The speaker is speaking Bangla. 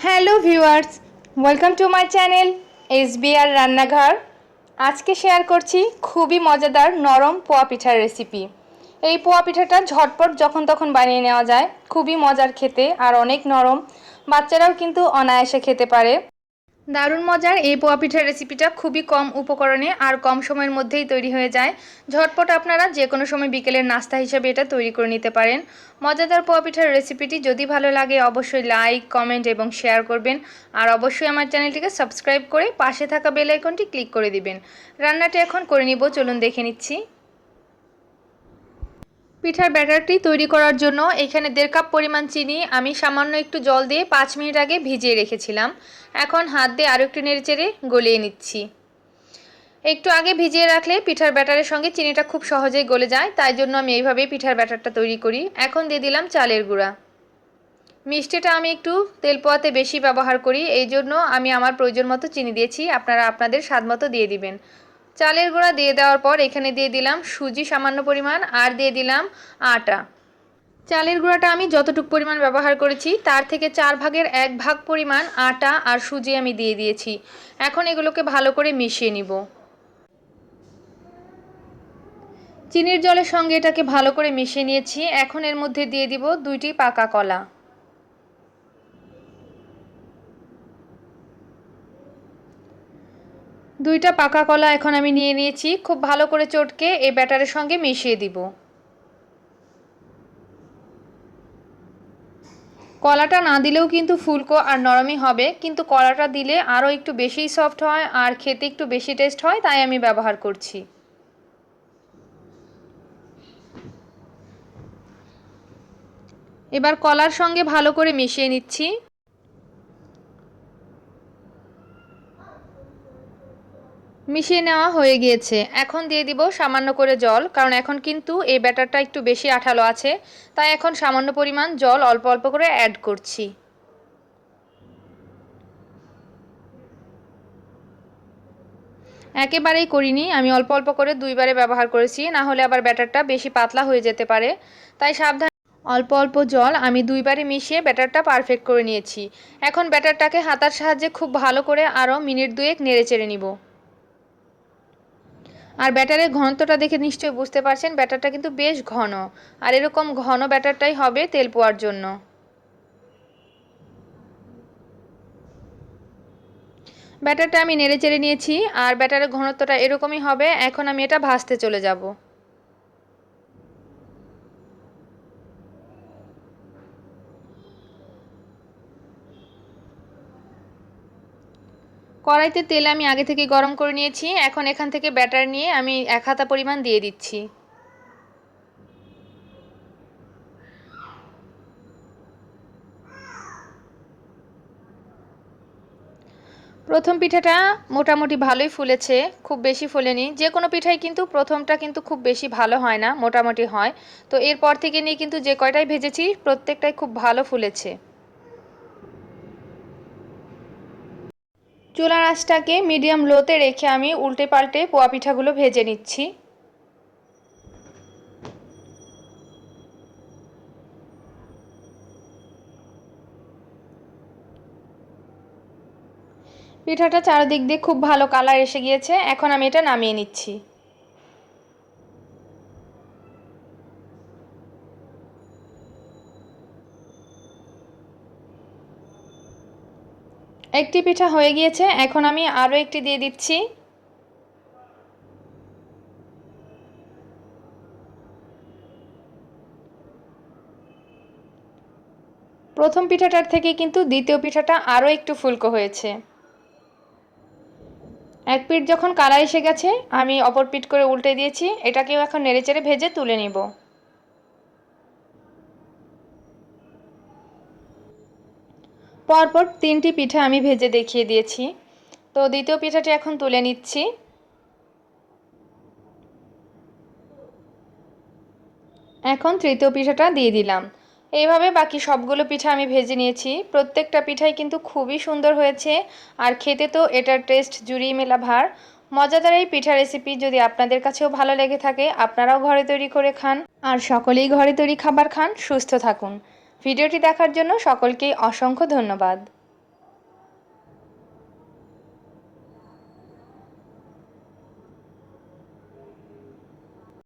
Hello viewers, welcome to my channel SBR রান্নাঘর। আজকে শেয়ার করছি খুবই মজাদার নরম পোয়া পিঠার রেসিপি। এই পোয়া পিঠাটা ঝটপট যখন তখন বানিয়ে নেওয়া যায়, খুবই মজার খেতে আর অনেক নরম, বাচ্চারাও কিন্তু অনায়াসে খেতে পারে। দারুণ মজার এই পোয়া পিঠার রেসিপিটা খুবই কম উপকরণে আর কম সময়ের মধ্যেই তৈরি হয়ে যায়। ঝটপট আপনারা যে কোনো সময় বিকেলের নাস্তা হিসেবে এটা তৈরি করে নিতে পারেন। মজাদার পোয়া পিঠার রেসিপিটি যদি ভালো লাগে অবশ্যই লাইক, কমেন্ট এবং শেয়ার করবেন। আর অবশ্যই আমার চ্যানেলটিকে সাবস্ক্রাইব করে পাশে থাকা বেল আইকনটি ক্লিক করে দিবেন। রান্নাটি এখন করে নিব, চলুন দেখে নিচ্ছি। পিঠার ব্যাটারটি তৈরি করার জন্য এখানে 1.5 কাপ পরিমাণ চিনি আমি সামান্য একটু জল দিয়ে 5 মিনিট আগে ভিজিয়ে রেখেছিলাম। এখন হাত দিয়ে আরও একটু নেড়েচেড়ে গলিয়ে নিচ্ছি। একটু আগে ভিজিয়ে রাখলে পিঠার ব্যাটারের সঙ্গে চিনিটা খুব সহজেই গলে যায়, তাই জন্য আমি এইভাবেই পিঠার ব্যাটারটা তৈরি করি। এখন দিয়ে দিলাম চালের গুঁড়া। মিষ্টিটা আমি একটু তেল পোয়াতে বেশি ব্যবহার করি, এই জন্য আমি আমার প্রয়োজন মতো চিনি দিয়েছি, আপনারা আপনাদের স্বাদ মতো দিয়ে দিবেন। চালের গুঁড়া দিয়ে দেওয়ার পর এখানে দিয়ে দিলাম সুজি সামান্য পরিমাণ আর দিয়ে দিলাম আটা। চালের গুঁড়াটা আমি যতটুকু পরিমাণ ব্যবহার করেছি তার থেকে 4 ভাগের 1 ভাগ পরিমাণ আটা আর সুজি আমি দিয়ে দিয়েছি। এখন এগুলোকে ভালো করে মিশিয়ে নিব। চিনির জলের সঙ্গে এটাকে ভালো করে মিশিয়ে নিয়েছি। এখন এর মধ্যে দিয়ে দিব 2টি পাকা কলা। দুইটা পাকা কলা এখন আমি নিয়ে নিয়েছি, খুব ভালো করে চটকে এই ব্যাটারের সঙ্গে মিশিয়ে দিব। কলাটা না দিলেও কিন্তু ফুলকো আর নরমই হবে, কিন্তু কলাটা দিলে আরও একটু বেশিই সফট হয় আর খেতে একটু বেশি টেস্ট হয়, তাই আমি ব্যবহার করছি। এবার কলার সঙ্গে ভালো করে মিশিয়ে নিচ্ছি। মিশিয়ে নেওয়া হয়ে গিয়েছে। এখন দিয়ে দিব সামান্য করে জল, কারণ এখন কিন্তু এই ব্যাটারটা একটু বেশি আঠালো আছে, তাই এখন সামান্য পরিমাণ জল অল্প অল্প করে অ্যাড করছি। একেবারেই করিনি, আমি অল্প অল্প করে 2বারে ব্যবহার করেছি, না হলে আবার ব্যাটারটা বেশি পাতলা হয়ে যেতে পারে, তাই সাবধান। অল্প অল্প জল আমি 2বারে মিশিয়ে ব্যাটারটা পারফেক্ট করে নিয়েছি। এখন ব্যাটারটাকে হাতার সাহায্যে খুব ভালো করে আরও মিনিট 2 নেড়ে চেড়ে নিব। আর ব্যাটারের ঘনত্বটা দেখে নিশ্চয়ই বুঝতে পারছেন, ব্যাটারটা কিন্তু বেশ ঘন, আর এরকম ঘন ব্যাটারটাই হবে তেল পোয়ার জন্য। ব্যাটারটা আমি নেড়ে চেড়ে নিয়েছি আর ব্যাটারের ঘনত্বটা এরকমই হবে। এখন আমি এটা ভাজতে চলে যাব। কড়াইতে তেল আমি আগে থেকে গরম করে নিয়েছি। এখন এখান থেকে ব্যাটার নিয়ে আমি 1 হাতা পরিমাণ দিয়ে দিচ্ছি। প্রথম পিঠাটা মোটামুটি ভালোই ফুলেছে, খুব বেশি ফোলেনি। যে কোনো পিঠাই কিন্তু প্রথমটা কিন্তু খুব বেশি ভালো হয় না, মোটামুটি হয়। তো এরপর থেকে নিয়ে কিন্তু যে কয়টাই ভেজেছি প্রত্যেকটাই খুব ভালো ফুলেছে। চুলার আঁচটাকে মিডিয়াম লোতে রেখে আমি উল্টে পাল্টে পোয়া পিঠাগুলো ভেজে নিচ্ছি। পিঠাটা চারদিক দিয়ে খুব ভালো কালার এসে গিয়েছে। এখন আমি এটা নামিয়ে নিচ্ছি। একটি পিঠা হয়ে গিয়েছে, এখন আমি আরও একটি দিয়ে দিচ্ছি। প্রথম পিঠাটার থেকে কিন্তু দ্বিতীয় পিঠাটা আরও একটু ফুলকো হয়েছে। এক পিঠ যখন কালার এসে গেছে আমি অপর পিঠ করে উল্টে দিয়েছি। এটাকেও এখন নেড়েচেড়ে ভেজে তুলে নিব। পরপর 3টি পিঠা আমি ভেজে দেখিয়ে দিয়েছি। তো দ্বিতীয় পিঠাটি এখন তুলে নিচ্ছি। এখন তৃতীয় পিঠাটা দিয়ে দিলাম। এইভাবে বাকি সবগুলো পিঠা আমি ভেজে নিয়েছি। প্রত্যেকটা পিঠাই কিন্তু খুবই সুন্দর হয়েছে, আর খেতে তো এটার টেস্ট জুড়িয়ে মেলা ভার। মজাদার এই পিঠা রেসিপি যদি আপনাদের কাছেও ভালো লেগে থাকে, আপনারাও ঘরে তৈরি করে খান, আর সকলেই ঘরে তৈরি খাবার খান, সুস্থ থাকুন। ভিডিওটি দেখার জন্য সকলকেই অসংখ্য ধন্যবাদ।